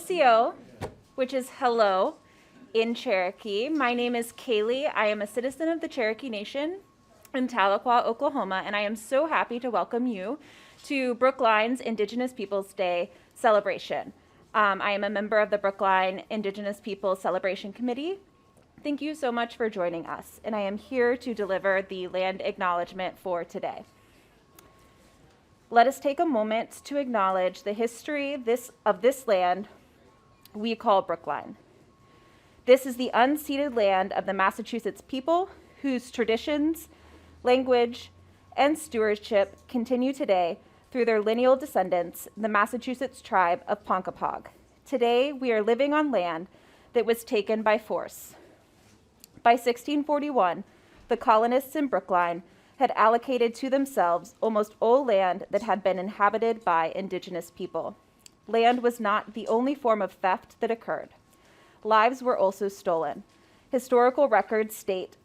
Osio, which is hello in Cherokee. My name is Kailey. I am a citizen of the Cherokee Nation in Tahlequah, Oklahoma, and I am so happy to welcome you to Brookline's Indigenous Peoples Day celebration. I am a member of the Brookline Indigenous Peoples Celebration Committee. Thank you so much for joining us, and I am here to deliver the land acknowledgement for today. Let us take a moment to acknowledge the history of this land we call Brookline. This is the unceded land of the Massachusetts people whose traditions, language, and stewardship continue today through their lineal descendants, the Massachusetts tribe of Ponkapog. Today, we are living on land that was taken by force. By 1641, the colonists in Brookline had allocated to themselves almost all land that had been inhabited by Indigenous people. Land was not the only form of theft that occurred. Lives were also stolen. Historical records state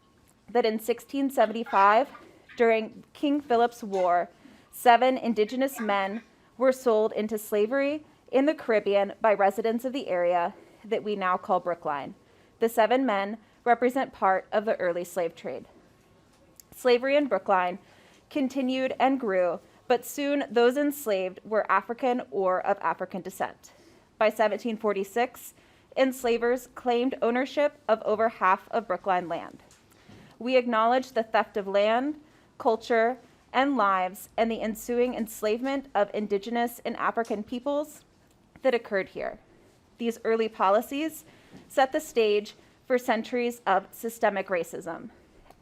that in 1675, during King Philip's War, 7 Indigenous men were sold into slavery in the Caribbean by residents of the area that we now call Brookline. The 7 men represent part of the early slave trade. Slavery in Brookline continued and grew, but soon those enslaved were African or of African descent. By 1746, enslavers claimed ownership of over half of Brookline land. We acknowledge the theft of land, culture, and lives, and the ensuing enslavement of Indigenous and African peoples that occurred here. These early policies set the stage for centuries of systemic racism.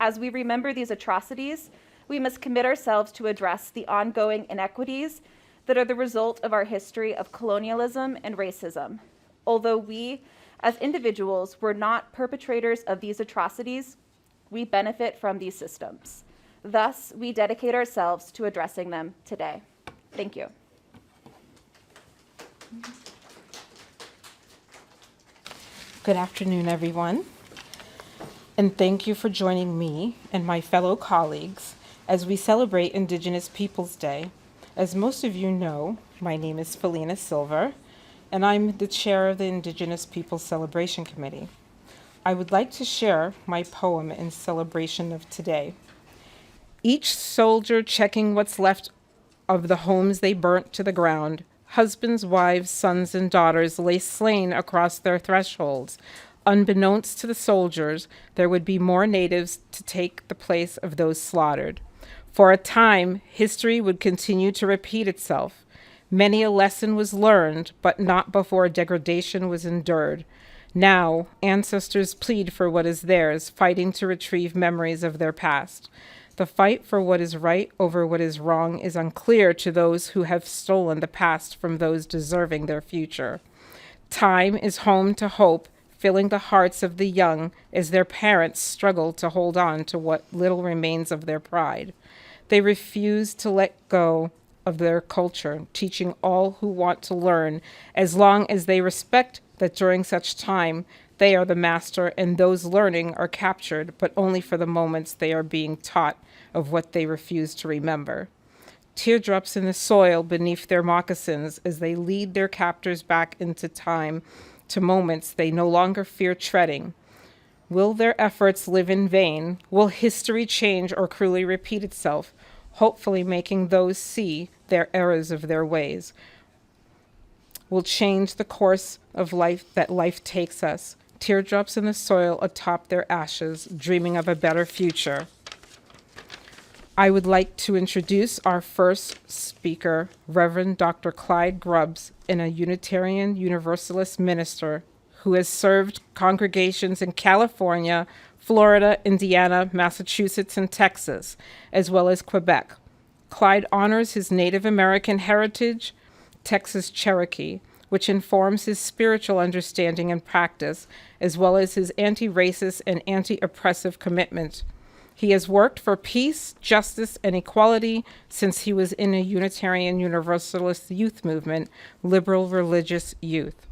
As we remember these atrocities, we must commit ourselves to address the ongoing inequities that are the result of our history of colonialism and racism. Although we, as individuals, were not perpetrators of these atrocities, we benefit from these systems. Thus, we dedicate ourselves to addressing them today. Thank you. Good afternoon, everyone. And thank you for joining me and my fellow colleagues as we celebrate Indigenous Peoples Day. As most of you know, my name is Felina Silver, and I'm the chair of the Indigenous Peoples Celebration Committee. I would like to share my poem in celebration of today. Each soldier checking what's left of the homes they burnt to the ground. Husbands, wives, sons, and daughters lay slain across their thresholds. Unbeknownst to the soldiers, there would be more natives to take the place of those slaughtered. For a time, history would continue to repeat itself. Many a lesson was learned, but not before degradation was endured. Now, ancestors plead for what is theirs, fighting to retrieve memories of their past. The fight for what is right over what is wrong is unclear to those who have stolen the past from those deserving their future. Time is home to hope, filling the hearts of the young as their parents struggle to hold on to what little remains of their pride. They refuse to let go of their culture, teaching all who want to learn, as long as they respect that during such time they are the master and those learning are captured, but only for the moments they are being taught of what they refuse to remember. Teardrops in the soil beneath their moccasins as they lead their captors back into time, to moments they no longer fear treading. Will their efforts live in vain? Will history change or cruelly repeat itself, hopefully making those see their errors of their ways? Will change the course of life that life takes us, teardrops in the soil atop their ashes, dreaming of a better future. I would like to introduce our first speaker, Reverend Dr. Clyde Grubbs, a Unitarian Universalist minister who has served congregations in California, Florida, Indiana, Massachusetts, and Texas, as well as Quebec. Clyde honors his Native American heritage, Texas Cherokee, which informs his spiritual understanding and practice, as well as his anti-racist and anti-oppressive commitment. He has worked for peace, justice, and equality since he was in a Unitarian Universalist youth movement, liberal religious youth.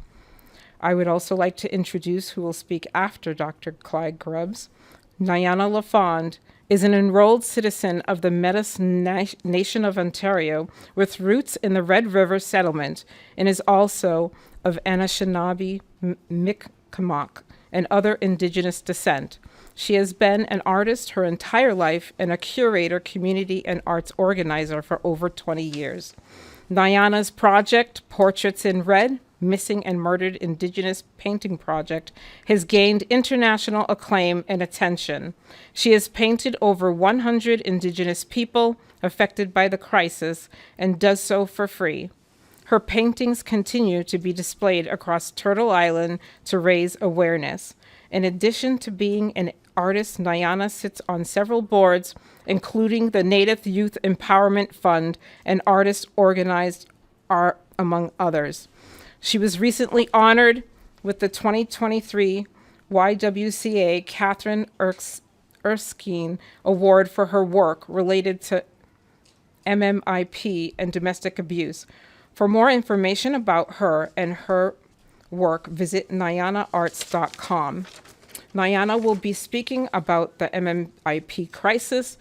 I would also like to introduce who will speak after Dr. Clyde Grubbs. Nayana LaFond is an enrolled citizen of the Métis Nation of Ontario with roots in the Red River settlement and is also of Anishinaabe, Mi'kmaq, and other indigenous descent. She has been an artist her entire life and a curator, community, and arts organizer for over 20 years. Nayana's project, Portraits in Red, Missing and Murdered Indigenous Painting Project, has gained international acclaim and attention. She has painted over 100 Indigenous people affected by the crisis and does so for free. Her paintings continue to be displayed across Turtle Island to raise awareness. In addition to being an artist, Nayana sits on several boards, including the Native Youth Empowerment Fund and Artists Organized Art, among others. She was recently honored with the 2023 YWCA Catherine Erskine Award for her work related to MMIP and domestic abuse. For more information about her and her work, visit NayanaArts.com. Nayana will be speaking about the MMIP crisis,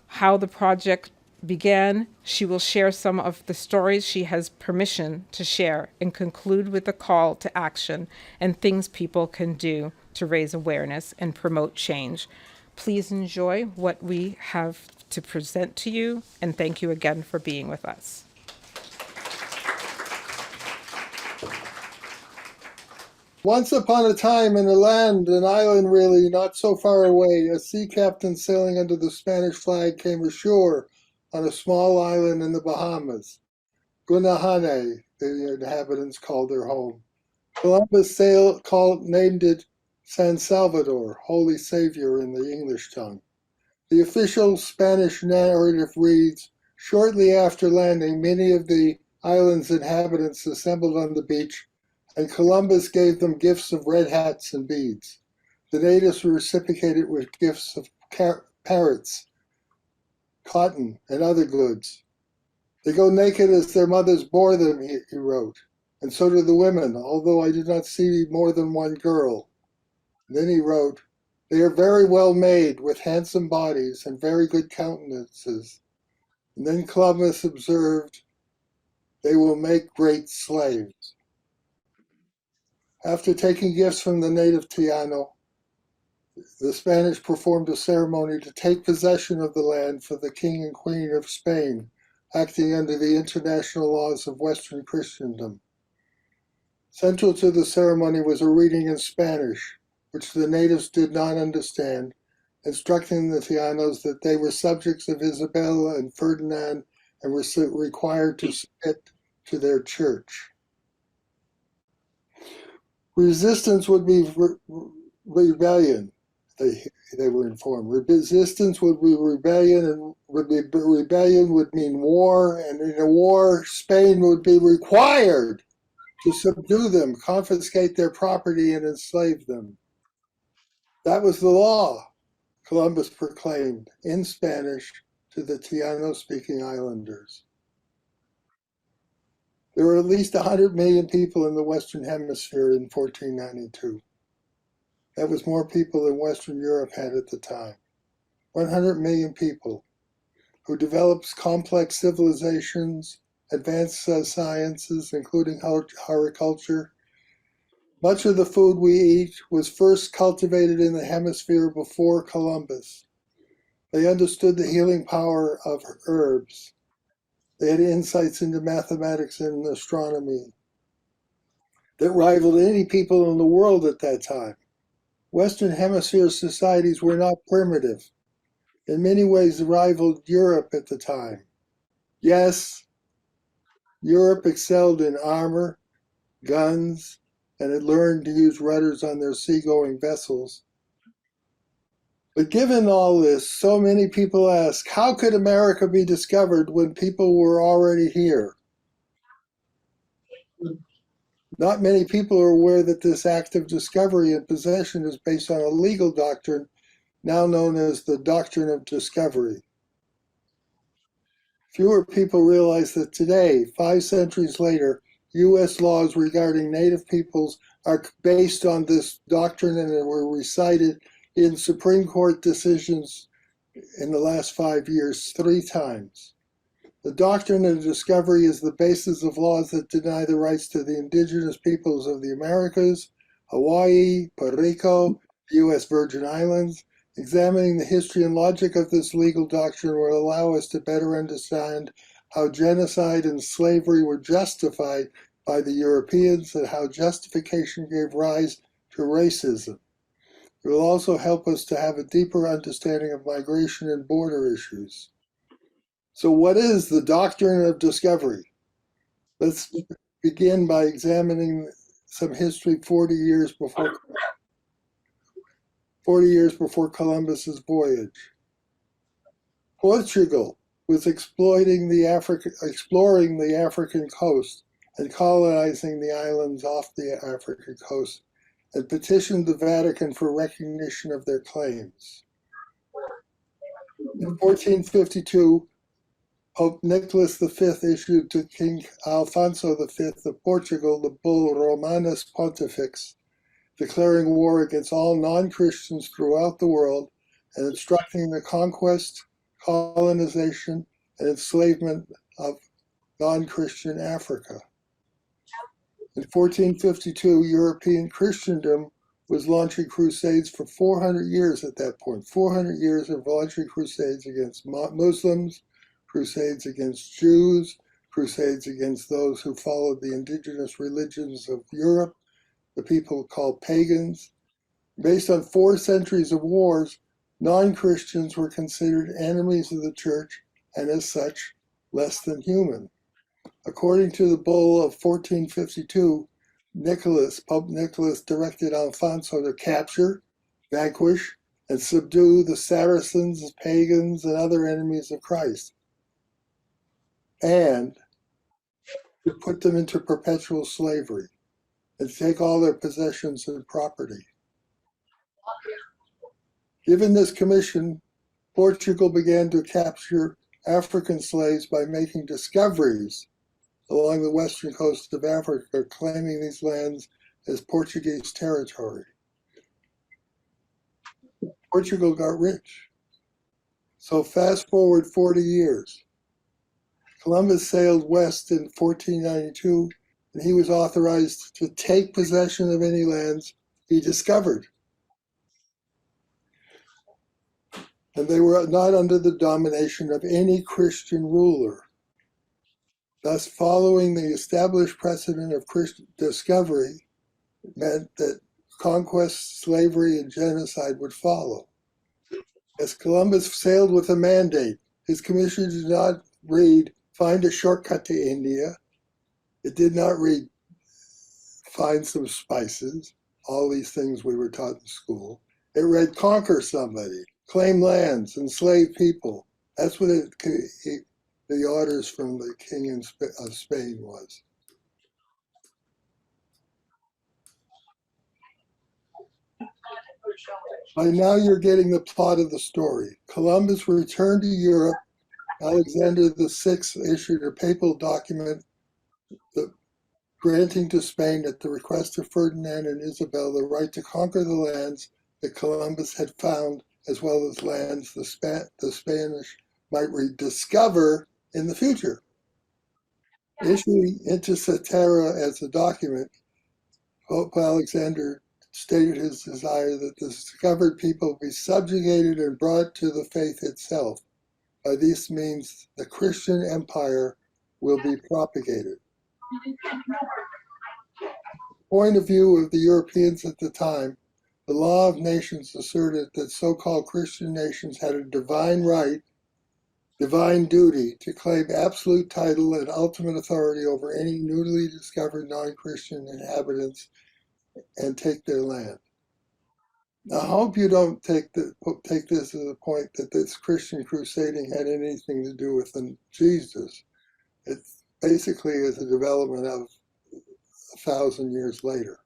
how the project began. She will share some of the stories she has permission to share and conclude with a call to action and things people can do to raise awareness and promote change. Please enjoy what we have to present to you, and thank you again for being with us. Once upon a time in a land, an island really, not so far away, a sea captain sailing under the Spanish flag came ashore on a small island in the Bahamas. Gunahane, the inhabitants called their home. Columbus named it San Salvador, Holy Savior in the English tongue. The official Spanish narrative reads, shortly after landing, many of the island's inhabitants assembled on the beach, and Columbus gave them gifts of red hats and beads. The natives were reciprocated with gifts of parrots, cotton, and other goods. They go naked as their mothers bore them, he wrote, and so do the women, although I did not see more than one girl. And then he wrote, they are very well made, with handsome bodies and very good countenances. And then Columbus observed, they will make great slaves. After taking gifts from the native Taino, the Spanish performed a ceremony to take possession of the land for the King and Queen of Spain, acting under the international laws of Western Christendom. Central to the ceremony was a reading in Spanish, which the natives did not understand, instructing the Tainos that they were subjects of Isabella and Ferdinand and were required to submit to their church. Resistance would be rebellion, they were informed. Resistance would be rebellion, and rebellion would mean war, and in a war, Spain would be required to subdue them, confiscate their property, and enslave them. That was the law, Columbus proclaimed in Spanish to the Taino-speaking islanders. There were at least 100 million people in the Western Hemisphere in 1492. That was more people than Western Europe had at the time. 100 million people who developed complex civilizations, advanced sciences, including horticulture. Much of the food we eat was first cultivated in the hemisphere before Columbus. They understood the healing power of herbs. They had insights into mathematics and astronomy that rivaled any people in the world at that time. Western Hemisphere societies were not primitive. In many ways, rivaled Europe at the time. Yes, Europe excelled in armor, guns, and had learned to use rudders on their seagoing vessels. But given all this, so many people ask, how could America be discovered when people were already here? Not many people are aware that this act of discovery and possession is based on a legal doctrine now known as the doctrine of discovery. Fewer people realize that today, 5 centuries later, U.S. laws regarding Native peoples are based on this doctrine and were recited in Supreme Court decisions in the last 5 years 3 times. The doctrine of discovery is the basis of laws that deny the rights to the indigenous peoples of the Americas, Hawaii, Puerto Rico, the U.S. Virgin Islands. Examining the history and logic of this legal doctrine will allow us to better understand how genocide and slavery were justified by the Europeans and how justification gave rise to racism. It will also help us to have a deeper understanding of migration and border issues. So what is the doctrine of discovery? Let's begin by examining some history 40 years before Columbus's voyage. Portugal was exploring the African coast and colonizing the islands off the African coast and petitioned the Vatican for recognition of their claims. In 1452, Pope Nicholas V issued to King Alfonso V of Portugal the bull Romanus Pontifex, declaring war against all non-Christians throughout the world and instructing the conquest, colonization, and enslavement of non-Christian Africa. In 1452, European Christendom was launching crusades for 400 years at that point. 400 years of launching crusades against Muslims, crusades against Jews, crusades against those who followed the indigenous religions of Europe, the people called pagans. Based on 4 centuries of wars, non-Christians were considered enemies of the church and as such, less than human. According to the bull of 1452, Pope Nicholas directed Alfonso to capture, vanquish, and subdue the Saracens, pagans, and other enemies of Christ, and to put them into perpetual slavery and take all their possessions and property. Given this commission, Portugal began to capture African slaves by making discoveries along the western coast of Africa, claiming these lands as Portuguese territory. Portugal got rich. So fast forward 40 years. Columbus sailed west in 1492, and he was authorized to take possession of any lands he discovered. And they were not under the domination of any Christian ruler. Thus, following the established precedent of Christian discovery meant that conquest, slavery, and genocide would follow. As Columbus sailed with a mandate, his commission did not read, find a shortcut to India. It did not read, find some spices, all these things we were taught in school. It read, conquer somebody, claim lands, enslave people. That's what the orders from the king of Spain was. By now you're getting the plot of the story. Columbus returned to Europe. Alexander VI issued a papal document granting to Spain, at the request of Ferdinand and Isabel, the right to conquer the lands that Columbus had found, as well as lands the Spanish might rediscover in the future. Issuing Inter Terra as a document, Pope Alexander stated his desire that the discovered people be subjugated and brought to the faith itself. By this means, the Christian empire will be propagated. Point of view of the Europeans at the time, the law of nations asserted that so-called Christian nations had a divine right, divine duty to claim absolute title and ultimate authority over any newly discovered non-Christian inhabitants and take their land. Now, I hope you don't take this as a point that this Christian crusading had anything to do with Jesus. It basically is a development of 1,000 years later.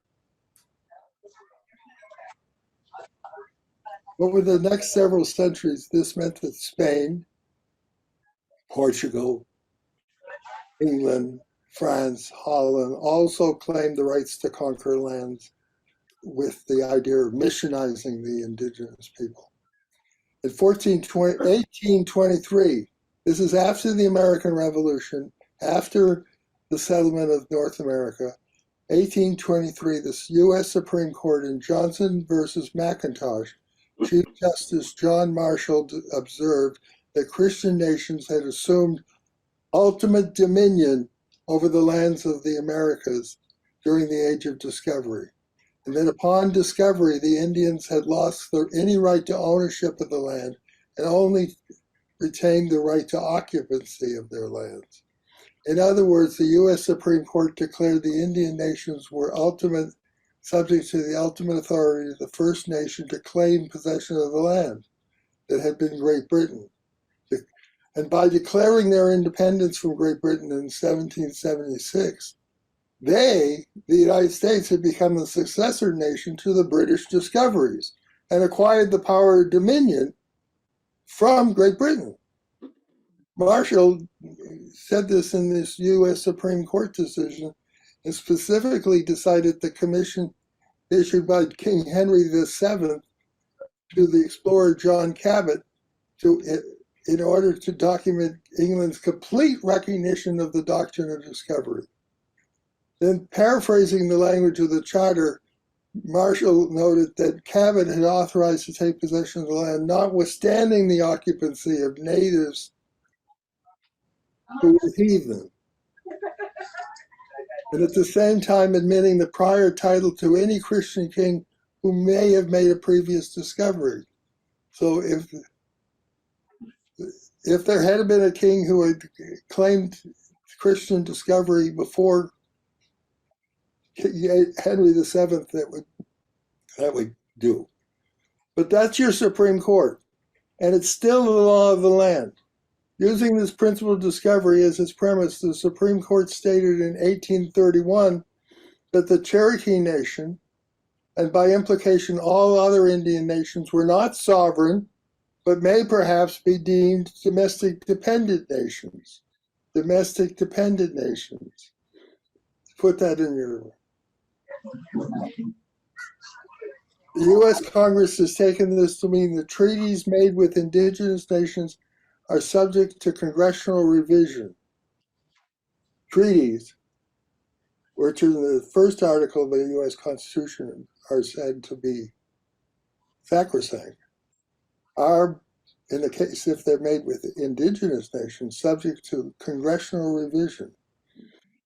Over the next several centuries, this meant that Spain, Portugal, England, France, Holland also claimed the rights to conquer lands with the idea of missionizing the indigenous people. In 1823, This is after the American Revolution, after the settlement of North America. 1823, the U.S. Supreme Court in Johnson versus McIntosh, Chief Justice John Marshall observed that Christian nations had assumed ultimate dominion over the lands of the Americas during the Age of Discovery, and that upon discovery, the Indians had lost any right to ownership of the land and only retained the right to occupancy of their lands. In other words, the U.S. Supreme Court declared the Indian nations were subject to the ultimate authority of the first nation to claim possession of the land that had been Great Britain. And by declaring their independence from Great Britain in 1776, the United States, had become the successor nation to the British discoveries and acquired the power of dominion from Great Britain. Marshall said this in this U.S. Supreme Court decision and specifically decided the commission issued by King Henry VII to the explorer John Cabot in order to document England's complete recognition of the doctrine of discovery. Then, paraphrasing the language of the charter, Marshall noted that Cabot had authorized to take possession of the land, notwithstanding the occupancy of natives who were heathen, and at the same time admitting the prior title to any Christian king who may have made a previous discovery. So if there had been a king who had claimed Christian discovery before Henry VII, that would do. But that's your Supreme Court, and it's still the law of the land. Using this principle of discovery as its premise, the Supreme Court stated in 1831 that the Cherokee Nation, and by implication all other Indian nations, were not sovereign, but may perhaps be deemed domestic dependent nations. Domestic dependent nations. Put that in your... The U.S. Congress has taken this to mean the treaties made with indigenous nations are subject to congressional revision. Treaties, which in the first article of the U.S. Constitution are said to be sacrosanct, are, in the case if they're made with indigenous nations, subject to congressional revision.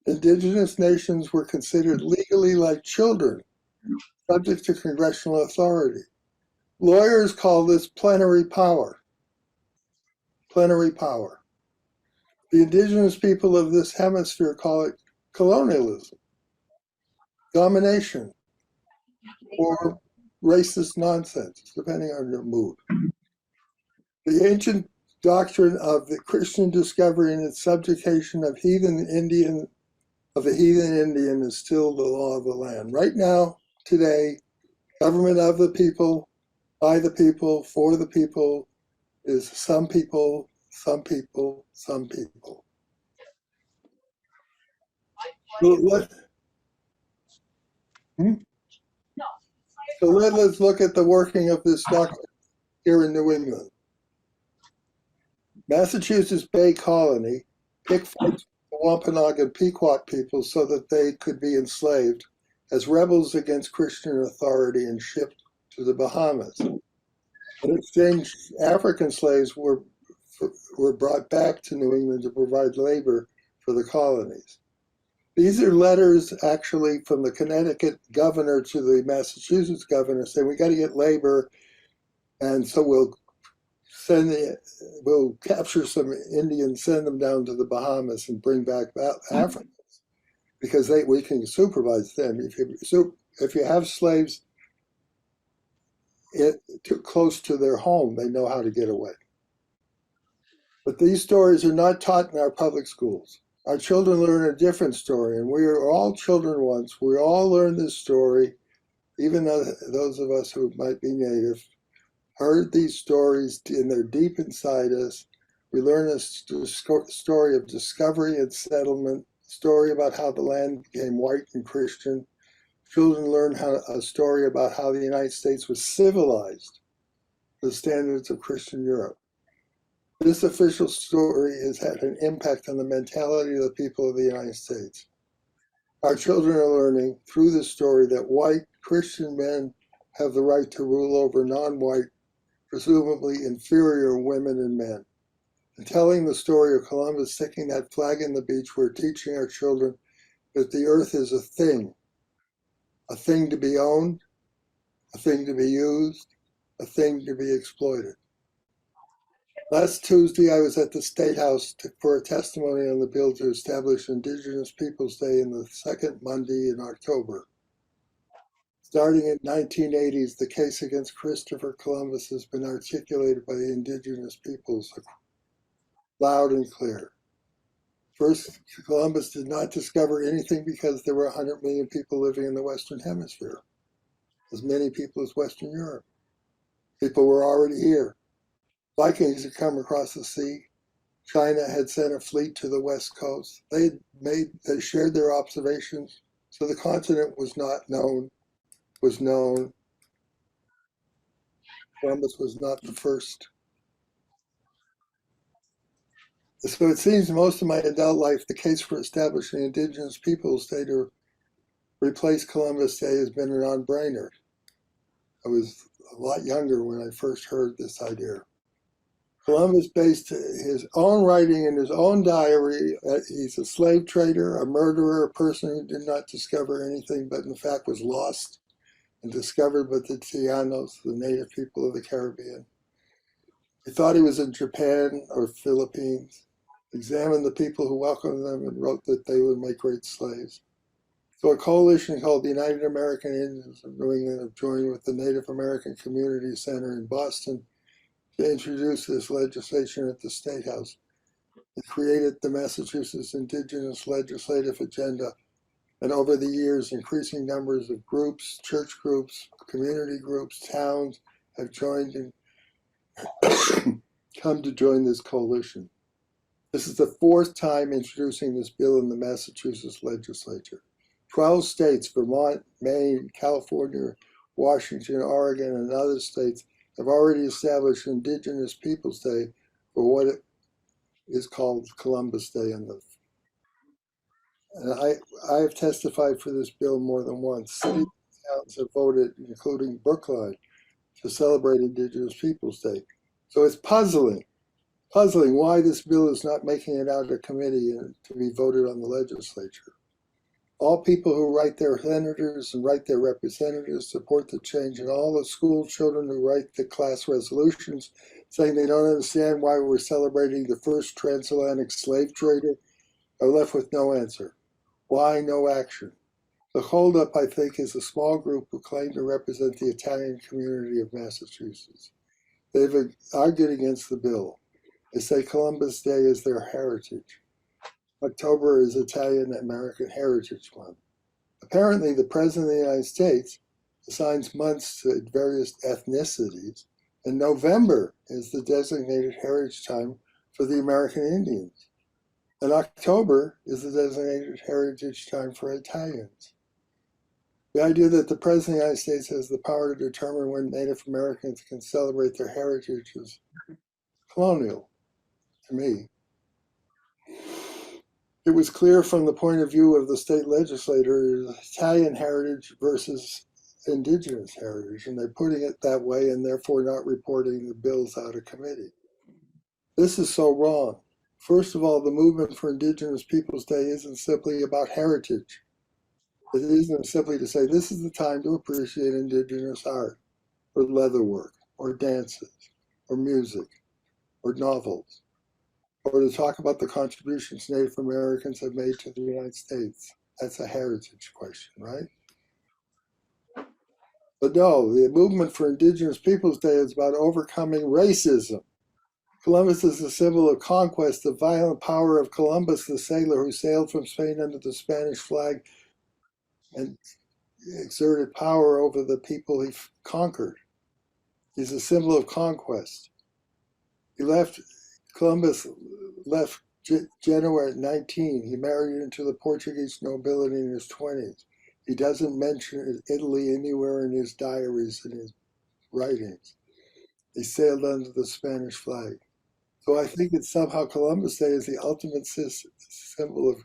Indigenous nations were considered legally like children, subject to congressional authority. Lawyers call this plenary power. Plenary power. The indigenous people of this hemisphere call it colonialism, domination, or racist nonsense, depending on your mood. The ancient doctrine of the Christian discovery and its subjugation of the heathen Indian is still the law of the land. Right now, today, government of the people, by the people, for the people, is some people, some people, some people. So let's look at the working of this doctrine here in New England. Massachusetts Bay Colony picked fights with the Wampanoag and Pequot people so that they could be enslaved as rebels against Christian authority and shipped to the Bahamas. In exchange, African slaves were brought back to New England to provide labor for the colonies. These are letters actually from the Connecticut governor to the Massachusetts governor saying, we got to get labor, and so we'll capture some Indians, send them down to the Bahamas and bring back Africans, because we can supervise them. If you have slaves too close to their home, they know how to get away. But these stories are not taught in our public schools. Our children learn a different story, and we are all children once. We all learn this story, even those of us who might be native, heard these stories, and they're deep inside us. We learn a story of discovery and settlement, story about how the land became white and Christian. Children learn a story about how the United States was civilized to the standards of Christian Europe. This official story has had an impact on the mentality of the people of the United States. Our children are learning through this story that white Christian men have the right to rule over non-white, presumably inferior women and men. In telling the story of Columbus sticking that flag in the beach, we're teaching our children that the earth is a thing to be owned, a thing to be used, a thing to be exploited. Last Tuesday, I was at the State House for a testimony on the bill to establish Indigenous Peoples Day in the second Monday in October. Starting in 1980s, the case against Christopher Columbus has been articulated by the indigenous peoples loud and clear. First, Columbus did not discover anything because there were 100 million people living in the Western Hemisphere, as many people as Western Europe. People were already here. Vikings had come across the sea. China had sent a fleet to the West Coast. They shared their observations, so the continent was known. Columbus was not the first. So it seems most of my adult life, the case for establishing Indigenous Peoples Day to replace Columbus Day has been a non-brainer. I was a lot younger when I first heard this idea. Columbus based his own writing in his own diary. He's a slave trader, a murderer, a person who did not discover anything, but in fact was lost and discovered by the Tianos, the native people of the Caribbean. He thought he was in Japan or Philippines, examined the people who welcomed them, and wrote that they would make great slaves. So a coalition called the United American Indians of New England have joined with the Native American Community Center in Boston to introduce this legislation at the State House. It created the Massachusetts Indigenous Legislative Agenda, and over the years, increasing numbers of groups, church groups, community groups, towns have joined and come to join this coalition. This is the fourth time introducing this bill in the Massachusetts legislature. 12 states, Vermont, Maine, California, Washington, Oregon, and other states have already established Indigenous Peoples Day for what is called Columbus Day. And I have testified for this bill more than once. Cities and towns have voted, including Brookline, to celebrate Indigenous Peoples Day. So it's puzzling why this bill is not making it out of committee and to be voted on the legislature. All people who write their senators and write their representatives support the change, and all the school children who write the class resolutions saying they don't understand why we're celebrating the first transatlantic slave trader are left with no answer. Why no action? The holdup, I think, is a small group who claim to represent the Italian community of Massachusetts. They've argued against the bill. They say Columbus Day is their heritage. October is Italian American Heritage Month. Apparently, the President of the United States assigns months to various ethnicities, and November is the designated heritage time for the American Indians. And October is the designated heritage time for Italians. The idea that the President of the United States has the power to determine when Native Americans can celebrate their heritage is colonial to me. It was clear from the point of view of the state legislator, Italian heritage versus indigenous heritage, and they're putting it that way and therefore not reporting the bills out of committee. This is so wrong. First of all, the movement for Indigenous Peoples Day isn't simply about heritage. It isn't simply to say this is the time to appreciate indigenous art, or leatherwork, or dances, or music, or novels, or to talk about the contributions Native Americans have made to the United States. That's a heritage question, right? But no, the movement for Indigenous Peoples Day is about overcoming racism. Columbus is a symbol of conquest, the violent power of Columbus, the sailor who sailed from Spain under the Spanish flag and exerted power over the people he conquered. He's a symbol of conquest. Columbus left Genoa at 19. He married into the Portuguese nobility in his 20s. He doesn't mention Italy anywhere in his diaries and his writings. He sailed under the Spanish flag. So I think it's somehow Columbus Day is the ultimate symbol of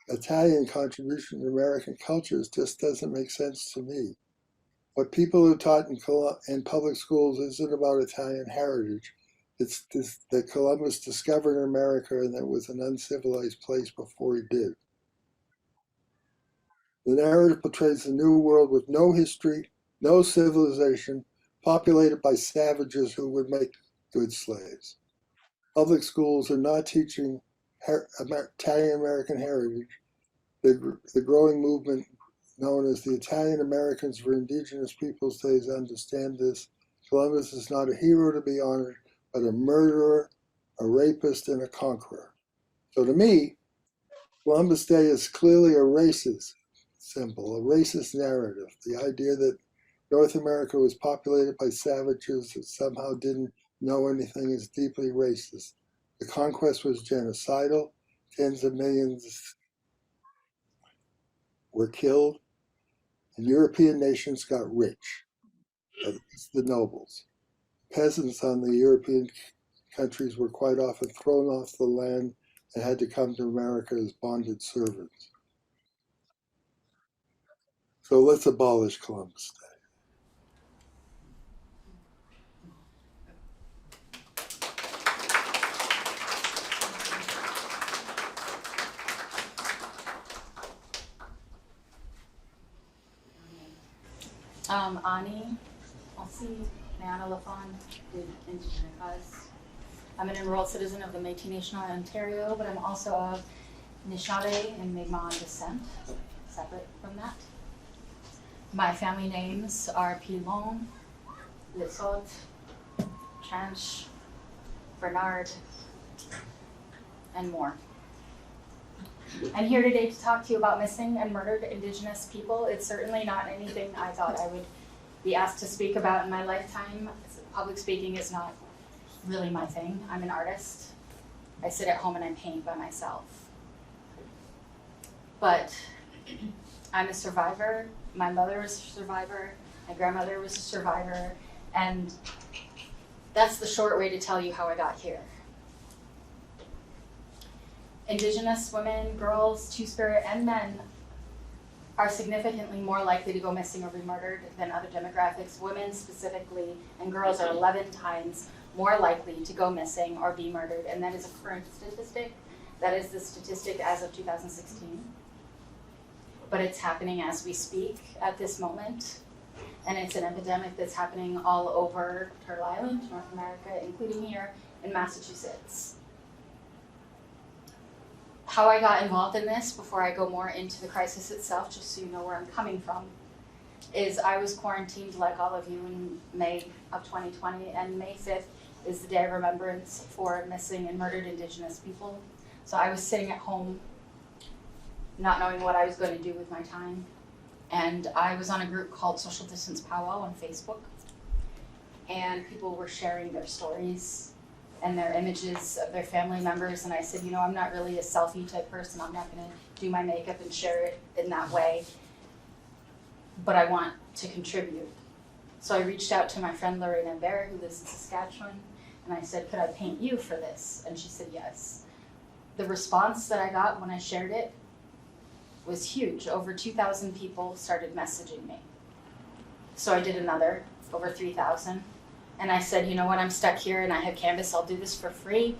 Italian contribution to American cultures just doesn't make sense to me. What people are taught in public schools isn't about Italian heritage. It's that Columbus discovered America and that it was an uncivilized place before he did. The narrative portrays a new world with no history, no civilization, populated by savages who would make good slaves. Public schools are not teaching Italian American heritage. The growing movement known as the Italian Americans for Indigenous Peoples Days understand this. Columbus is not a hero to be honored, but a murderer, a rapist, and a conqueror. So to me, Columbus Day is clearly a racist symbol, a racist narrative. The idea that North America was populated by savages that somehow didn't know anything is deeply racist. The conquest was genocidal. Tens of millions were killed, and European nations got rich, at least the nobles. Peasants on the European countries were quite often thrown off the land and had to come to America as bonded servants. So let's abolish Columbus Day. Ani, Elsie, Nayana, LaFond, did Indigenous. I'm an enrolled citizen of the Métis Nation of Ontario, but I'm also of Nishnawbe and Mi'kmaq descent, separate from that. My family names are Pilon, Lesot, Chant, Bernard, and more. I'm here today to talk to you about missing and murdered Indigenous people. It's certainly not anything I thought I would be asked to speak about in my lifetime. Public speaking is not really my thing. I'm an artist. I sit at home and I paint by myself. But I'm a survivor. My mother was a survivor. My grandmother was a survivor. And that's the short way to tell you how I got here. Indigenous women, girls, Two-Spirit, and men are significantly more likely to go missing or be murdered than other demographics. Women specifically and girls are 11 times more likely to go missing or be murdered, and that is a current statistic. That is the statistic as of 2016. But it's happening as we speak at this moment, and it's an epidemic that's happening all over Turtle Island, North America, including here in Massachusetts. How I got involved in this, before I go more into the crisis itself, just so you know where I'm coming from, is I was quarantined like all of you in May of 2020, and May 5th is the day of remembrance for missing and murdered Indigenous people. So I was sitting at home, not knowing what I was going to do with my time, and I was on a group called Social Distance Powwow on Facebook, and people were sharing their stories and their images of their family members, and I said, you know, I'm not really a selfie type person. I'm not going to do my makeup and share it in that way, but I want to contribute. So I reached out to my friend Lorena Bear, who lives in Saskatchewan, and I said, could I paint you for this? And she said yes. The response that I got when I shared it was huge. Over 2,000 people started messaging me. So I did another, over 3,000. And I said, you know what, I'm stuck here and I have canvas, I'll do this for free.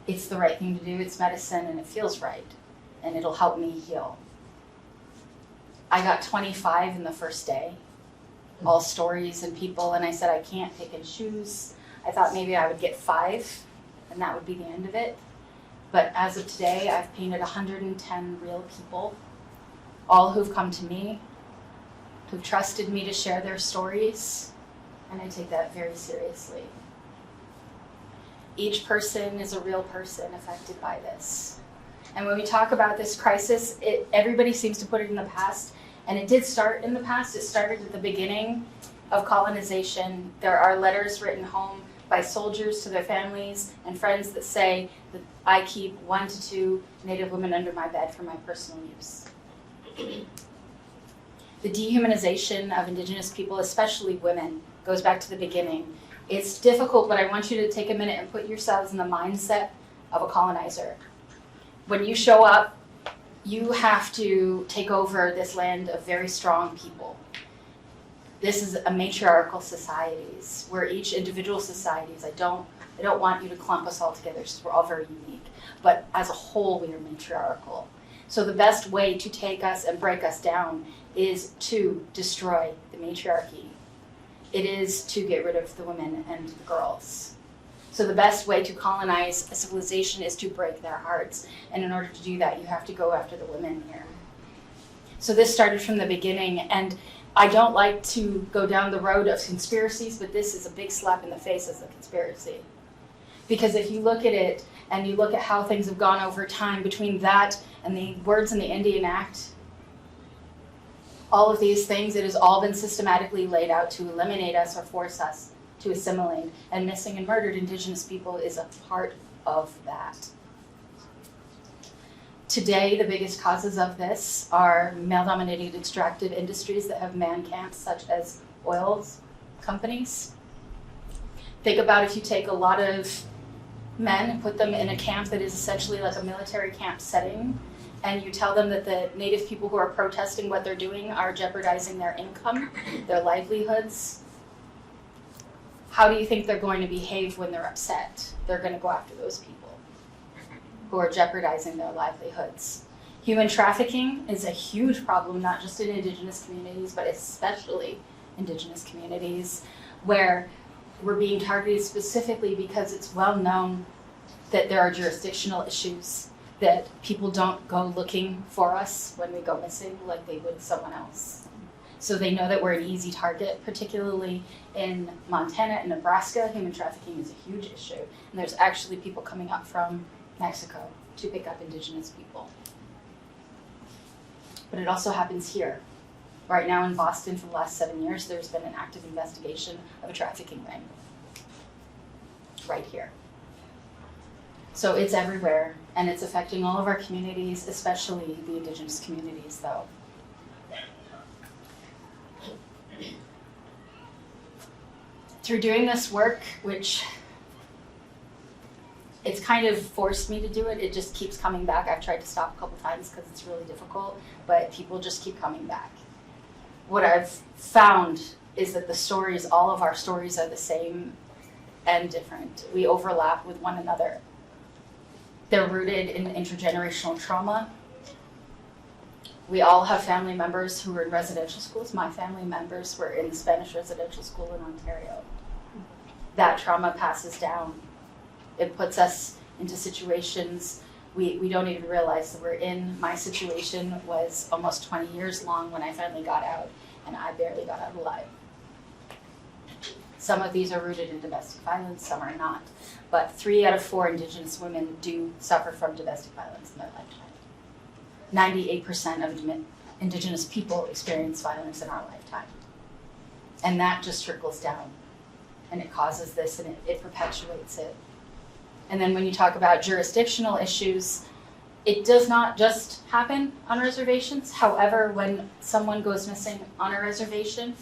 It's the right thing to do, it's medicine and it feels right. And it'll help me heal. I got 25 in the first day, all stories and people, and I said I can't pick and choose. I thought maybe I would get 5 and that would be the end of it. But as of today, I've painted 110 real people, all who've come to me, who've trusted me to share their stories. And I take that very seriously. Each person is a real person affected by this. And when we talk about this crisis, everybody seems to put it in the past, and it did start in the past. It started at the beginning of colonization. There are letters written home by soldiers to their families and friends that say that I keep 1 to 2 Native women under my bed for my personal use. The dehumanization of Indigenous people, especially women, goes back to the beginning. It's difficult, but I want you to take a minute and put yourselves in the mindset of a colonizer. When you show up, you have to take over this land of very strong people. This is a matriarchal societies. We're each individual societies. I don't want you to clump us all together because we're all very unique. But as a whole, we are matriarchal. So the best way to take us and break us down is to destroy the matriarchy. It is to get rid of the women and the girls. So the best way to colonize a civilization is to break their hearts. And in order to do that, you have to go after the women here. So this started from the beginning, and I don't like to go down the road of conspiracies, but this is a big slap in the face as a conspiracy. Because if you look at it, and you look at how things have gone over time between that and the words in the Indian Act, all of these things, it has all been systematically laid out to eliminate us or force us to assimilate. And missing and murdered Indigenous people is a part of that. Today, the biggest causes of this are male-dominated extractive industries that have man camps, such as oil companies. Think about if you take a lot of men and put them in a camp that is essentially like a military camp setting, and you tell them that the native people who are protesting what they're doing are jeopardizing their income, their livelihoods. How do you think they're going to behave when they're upset? They're going to go after those people who are jeopardizing their livelihoods. Human trafficking is a huge problem, not just in Indigenous communities, but especially Indigenous communities, where we're being targeted specifically because it's well known that there are jurisdictional issues, that people don't go looking for us when we go missing like they would someone else. So they know that we're an easy target, particularly in Montana and Nebraska. Human trafficking is a huge issue. And there's actually people coming up from Mexico to pick up Indigenous people. But it also happens here. Right now in Boston, for the last 7 years, there's been an active investigation of a trafficking ring. Right here. So it's everywhere, and it's affecting all of our communities, especially the Indigenous communities, though. Through doing this work, which it's kind of forced me to do it, it just keeps coming back. I've tried to stop a couple times because it's really difficult, but people just keep coming back. What I've found is that the stories, all of our stories are the same and different. We overlap with one another. They're rooted in intergenerational trauma. We all have family members who were in residential schools. My family members were in the Spanish residential school in Ontario. That trauma passes down. It puts us into situations we don't even realize that we're in. My situation was almost 20 years long when I finally got out, and I barely got out alive. Some of these are rooted in domestic violence, some are not. But 3 out of 4 Indigenous women do suffer from domestic violence in their lifetime. 98% of Indigenous people experience violence in our lifetime. And that just trickles down. And it causes this, and it perpetuates it. And then when you talk about jurisdictional issues, it does not just happen on reservations. However, when someone goes missing on a reservation,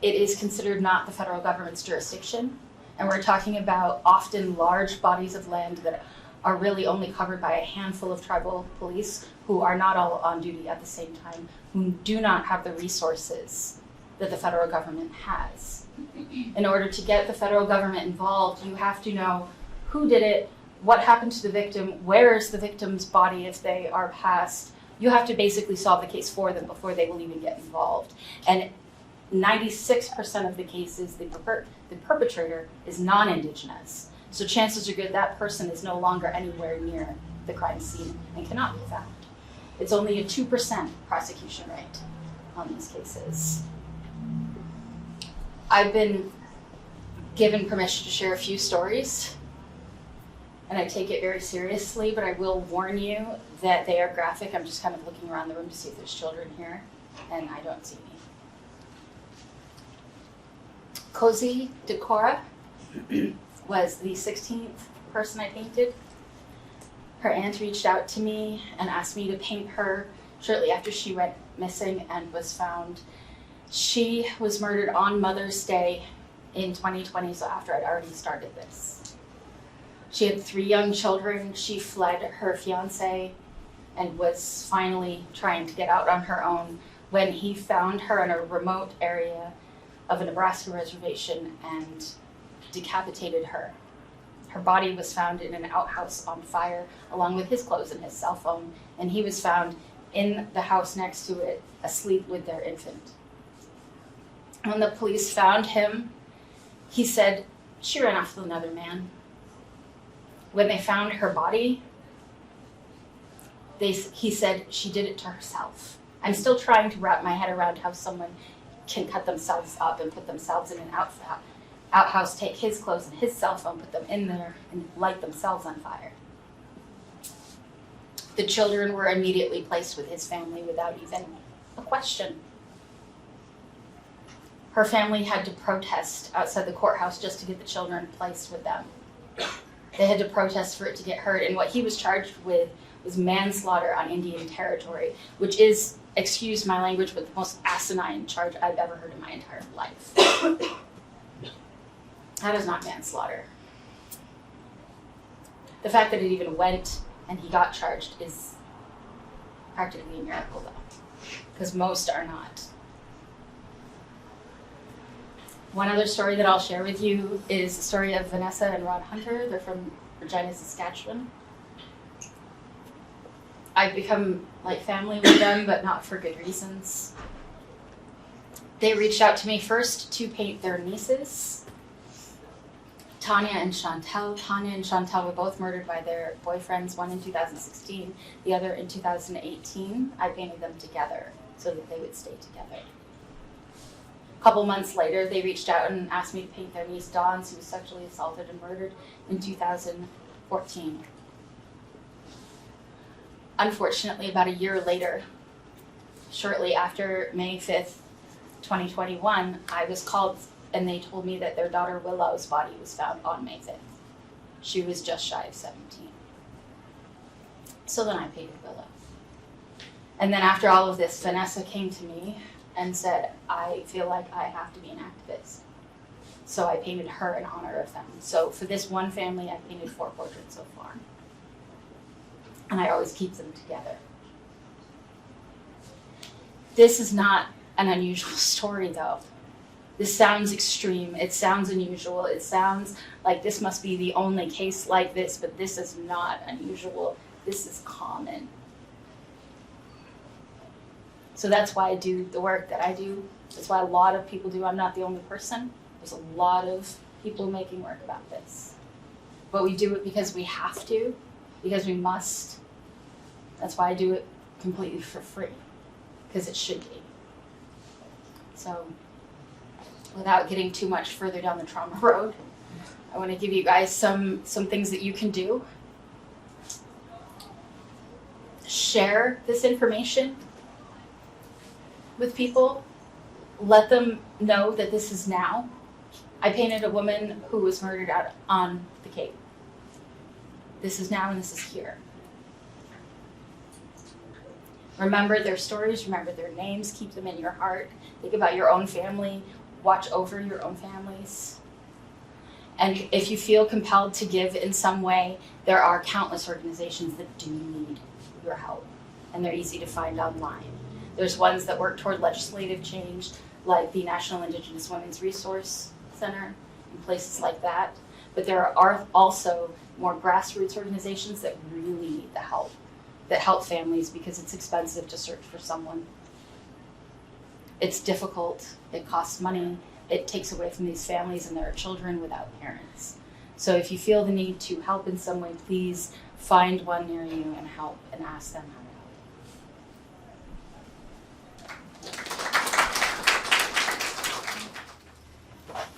it is considered not the federal government's jurisdiction. And we're talking about often large bodies of land that are really only covered by a handful of tribal police who are not all on duty at the same time, who do not have the resources that the federal government has. In order to get the federal government involved, you have to know who did it, what happened to the victim, where is the victim's body if they are passed. You have to basically solve the case for them before they will even get involved. And 96% of the cases, the perpetrator is non-Indigenous. So chances are good that person is no longer anywhere near the crime scene and cannot be found. It's only a 2% prosecution rate on these cases. I've been given permission to share a few stories, and I take it very seriously, but I will warn you that they are graphic. I'm just kind of looking around the room to see if there's children here, and I don't see any. Cozy Decora was the 16th person I painted. Her aunt reached out to me and asked me to paint her shortly after she went missing and was found. She was murdered on Mother's Day in 2020, so after I'd already started this. She had 3 young children. She fled her fiance and was finally trying to get out on her own when he found her in a remote area of a Nebraska reservation and decapitated her. Her body was found in an outhouse on fire, along with his clothes and his cell phone, and he was found in the house next to it, asleep with their infant. When the police found him, he said she ran off with another man. When they found her body, he said she did it to herself. I'm still trying to wrap my head around how someone can cut themselves up and put themselves in an outhouse, take his clothes and his cell phone, put them in there, and light themselves on fire. The children were immediately placed with his family without even a question. Her family had to protest outside the courthouse just to get the children placed with them. They had to protest for it to get heard, and what he was charged with was manslaughter on Indian territory, which is, excuse my language, but the most asinine charge I've ever heard in my entire life. That is not manslaughter. The fact that it even went and he got charged is practically a miracle, though, because most are not. One other story that I'll share with you is the story of Vanessa and Rod Hunter. They're from Regina, Saskatchewan. I've become like family with them, but not for good reasons. They reached out to me first to paint their nieces, Tanya and Chantel. Tanya and Chantel were both murdered by their boyfriends, one in 2016, the other in 2018. I painted them together so that they would stay together. A couple months later, they reached out and asked me to paint their niece Dawn, who was sexually assaulted and murdered in 2014. Unfortunately, about a year later, shortly after May 5th, 2021, I was called and they told me that their daughter Willow's body was found on May 5th. She was just shy of 17. So then I painted Willow. And then after all of this, Vanessa came to me and said, I feel like I have to be an activist. So I painted her in honor of them. So for this one family, I painted 4 portraits so far. And I always keep them together. This is not an unusual story, though. This sounds extreme. It sounds unusual. It sounds like this must be the only case like this, but this is not unusual. This is common. So that's why I do the work that I do. That's why a lot of people do. I'm not the only person. There's a lot of people making work about this. But we do it because we have to, because we must. That's why I do it completely for free, because it should be. So without getting too much further down the trauma road, I want to give you guys some things that you can do. Share this information with people. Let them know that this is now. I painted a woman who was murdered out on the Cape. This is now and this is here. Remember their stories, remember their names, keep them in your heart. Think about your own family, watch over your own families. And if you feel compelled to give in some way, there are countless organizations that do need your help, and they're easy to find online. There's ones that work toward legislative change, like the National Indigenous Women's Resource Center and places like that. But there are also more grassroots organizations that really need the help, that help families, because it's expensive to search for someone. It's difficult, it costs money, it takes away from these families and there are children without parents. So if you feel the need to help in some way, please find one near you and help and ask them how to help.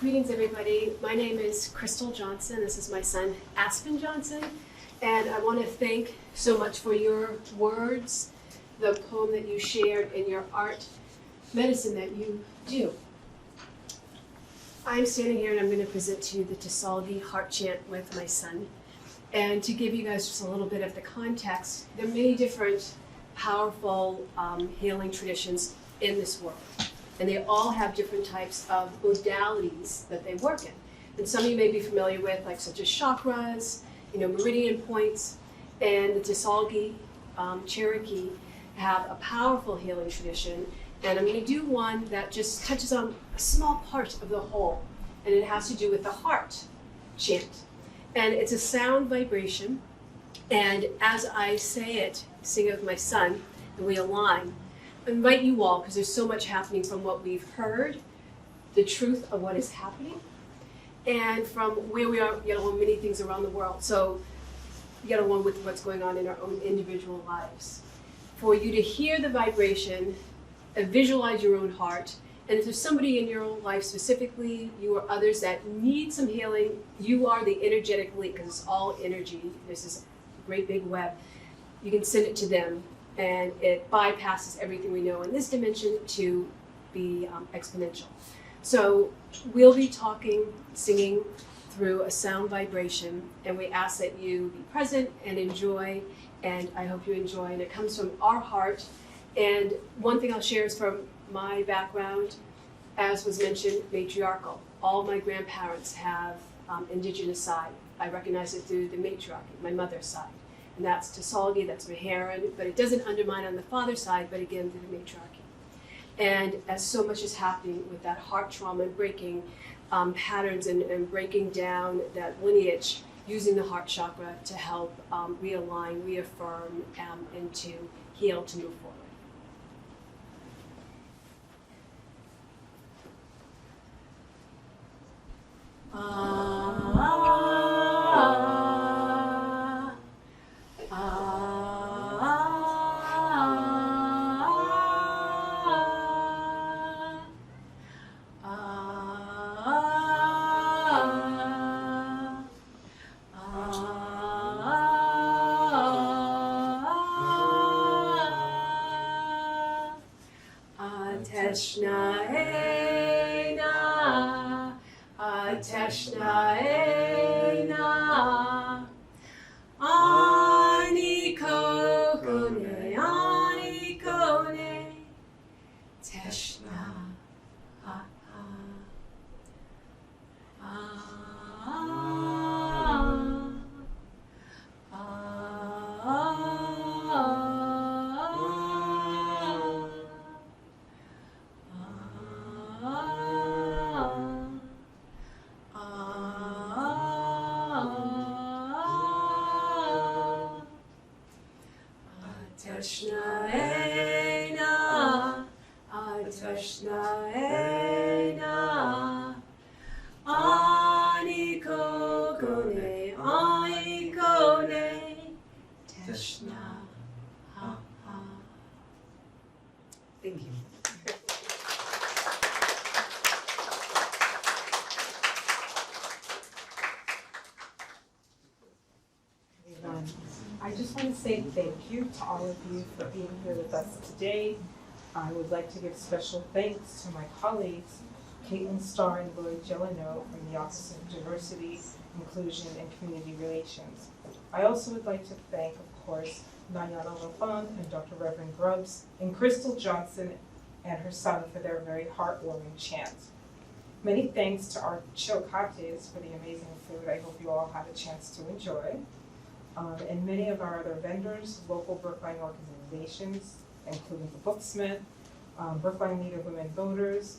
Greetings, everybody. My name is Crystal Johnson. This is my son, Aspen Johnson. And I want to thank so much for your words, the poem that you shared, and your art medicine that you do. I'm standing here and I'm going to present to you the Tsalagi heart chant with my son. And to give you guys just a little bit of the context, there are many different powerful healing traditions in this world. And they all have different types of modalities that they work in. And some of you may be familiar with, like such as chakras, meridian points, and the Tsalagi, Cherokee, have a powerful healing tradition. And I'm going to do one that just touches on a small part of the whole, and it has to do with the heart chant. And it's a sound vibration, and as I say it, sing it with my son, and we align, I invite you all, because there's so much happening from what we've heard, the truth of what is happening, and from where we are, many things around the world. So, along with what's going on in our own individual lives. For you to hear the vibration, visualize your own heart, and if there's somebody in your own life specifically, you or others that need some healing, you are the energetic link, because it's all energy. This is a great big web. You can send it to them, and it bypasses everything we know in this dimension to be exponential. So we'll be talking, singing through a sound vibration, and we ask that you be present and enjoy, and I hope you enjoy, and it comes from our heart. And one thing I'll share is from my background, as was mentioned, matriarchal. All my grandparents have indigenous side. I recognize it through the matriarchy, my mother's side. And that's Tsalagi, that's Meherrin, but it doesn't undermine on the father's side, but again through the matriarchy. And as so much is happening with that heart trauma and breaking patterns and breaking down that lineage, using the heart chakra to help realign, reaffirm, and to heal, to move forward. Ateshnaena, ani kone, teshna, Ateshnaena, ani kone, teshna. Thank you. I just want to say thank you to all of you for being here with us today. I would like to give special thanks to my colleagues, Caitlin Starr and Lloyd Gelano from the Office of Diversity, Inclusion, and Community Relations. I also would like to thank, of course, Nayana, LaFond, and Dr. Reverend Grubbs, and Crystal Johnson and her son for their very heartwarming chant. Many thanks to our Chilacates for the amazing food I hope you all had a chance to enjoy. And many of our other vendors, local Brookline organizations, including the Booksmith, Brookline Leader Women Voters,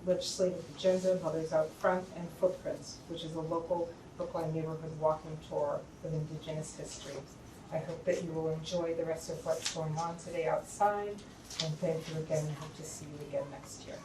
Legislative Agenda, Mothers Out Front, and Footprints, which is a local Brookline neighborhood walking tour with Indigenous history. I hope that you will enjoy the rest of what's going on today outside, and thank you again, and hope to see you again next year.